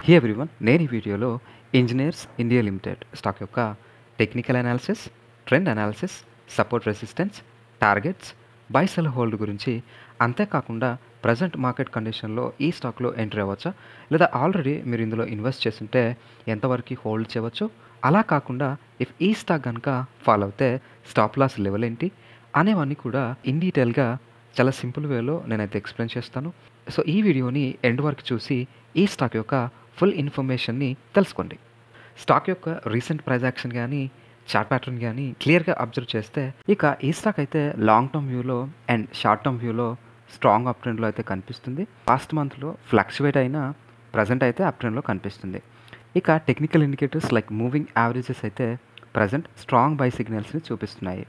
హే everyone, నేను ఈ వీడియోలో ఇంజినీర్స్ ఇండియా లిమిటెడ్ స్టాక్ యొక్క technical analysis, trend analysis, support resistance, targets, buy sell hold గురించి, అంతేకాకుండా ప్రజెంట్ మార్కెట్ కండిషన్లో ఈ స్టాక్లో ఎంట్రీ అవ్వచ్చా, లేదా ఆల్రెడీ మీరు ఇందులో ఇన్వెస్ట్ చేస్తుంటే ఎంతవరకు హోల్డ్ చేయవచ్చు, అలా కాకుండా ఇఫ్ ఈ స్టాక్ కనుక ఫాలో అవుతే స్టాప్ లాస్ లెవెల్ ఏంటి అనేవన్నీ కూడా ఇన్ డీటెయిల్గా చాలా సింపుల్ వేలో నేనైతే ఎక్స్ప్లెయిన్ చేస్తాను. సో ఈ వీడియోని ఎండ్ వరకు చూసి ఈ స్టాక్ యొక్క ఫుల్ ఇన్ఫర్మేషన్ని తెలుసుకోండి. స్టాక్ యొక్క రీసెంట్ ప్రైస్ యాక్షన్ కానీ చార్ట్ ప్యాటర్న్ కానీ క్లియర్గా అబ్జర్వ్ చేస్తే ఇక ఈ స్టాక్ అయితే లాంగ్ టర్మ్ వ్యూలో అండ్ షార్ట్ టర్మ్ వ్యూలో స్ట్రాంగ్ అప్ ట్రెండ్లో అయితే కనిపిస్తుంది. పాస్ట్ మంత్లో ఫ్లక్చువేట్ అయినా ప్రజెంట్ అయితే అప్ ట్రెండ్లో కనిపిస్తుంది. ఇక technical indicators like moving averages అయితే ప్రజెంట్ స్ట్రాంగ్ బై సిగ్నల్స్ని చూపిస్తున్నాయి.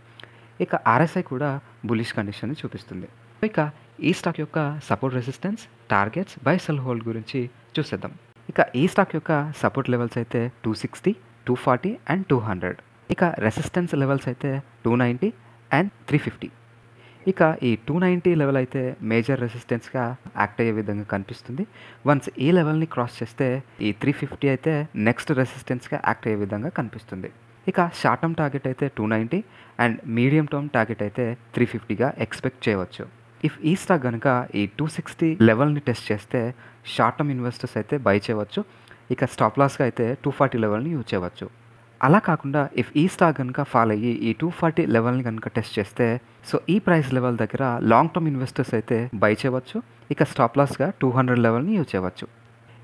ఇక ఆర్ఎస్ఐ కూడా బులిష్ కండిషన్ని చూపిస్తుంది. ఇక ఈ స్టాక్ యొక్క support resistance, targets, buy sell hold గురించి చూసేద్దాం. ఇక ఈ స్టాక్ యొక్క సపోర్ట్ లెవెల్స్ అయితే 260, 240 అండ్ 200. ఇక రెసిస్టెన్స్ లెవెల్స్ అయితే 290 అండ్ 350. ఇక ఈ 290 లెవెల్ అయితే మేజర్ రెసిస్టెన్స్గా యాక్ట్ అయ్యే విధంగా కనిపిస్తుంది. వన్స్ ఈ లెవెల్ని క్రాస్ చేస్తే ఈ 350 అయితే నెక్స్ట్ రెసిస్టెన్స్గా యాక్ట్ అయ్యే విధంగా కనిపిస్తుంది. ఇక షార్ట్ టర్మ్ టార్గెట్ అయితే 290 అండ్ మీడియం టర్మ్ టార్గెట్ అయితే 350గా ఎక్స్పెక్ట్ చేయవచ్చు. ఇఫ్ ఈ స్టాక్ కనుక ఈ 260 లెవెల్ని టెస్ట్ చేస్తే షార్ట్ టర్మ్ ఇన్వెస్టర్స్ అయితే బై చేయవచ్చు. ఇక స్టాప్ లాస్గా అయితే 240 లెవెల్ని యూజ్ చేయవచ్చు. అలా కాకుండా ఇఫ్ ఈ స్టాక్ కనుక ఫాలో అయ్యి ఈ 240 లెవెల్ని కనుక టెస్ట్ చేస్తే సో ఈ ప్రైస్ లెవెల్ దగ్గర లాంగ్ టర్మ్ ఇన్వెస్టర్స్ అయితే బై చేయవచ్చు. ఇక స్టాప్ లాస్గా 200 లెవెల్ని యూజ్ చేయవచ్చు.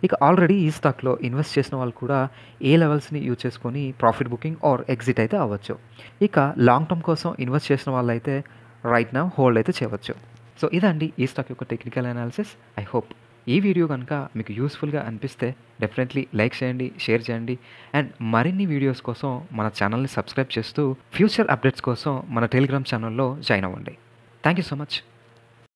ఇక ఆల్రెడీ ఈ స్టాక్లో ఇన్వెస్ట్ చేసిన వాళ్ళు కూడా ఏ లెవెల్స్ని యూజ్ చేసుకొని ప్రాఫిట్ బుకింగ్ ఆర్ ఎగ్జిట్ అయితే అవ్వచ్చు. ఇక లాంగ్ టర్మ్ కోసం ఇన్వెస్ట్ చేసిన వాళ్ళు అయితే రైట్ నౌ హోల్డ్ అయితే చేయవచ్చు. సో ఇదండి ఈ స్టాక్ యొక్క టెక్నికల్ అనాలిసిస్. ఐ హోప్ ఈ వీడియో కనుక మీకు యూస్ఫుల్గా అనిపిస్తే డెఫినెట్లీ లైక్ చేయండి, షేర్ చేయండి అండ్ మరిన్ని వీడియోస్ కోసం మన ఛానల్ని సబ్స్క్రైబ్ చేస్తూ ఫ్యూచర్ అప్డేట్స్ కోసం మన టెలిగ్రామ్ ఛానల్లో జాయిన్ అవ్వండి. Thank you so much.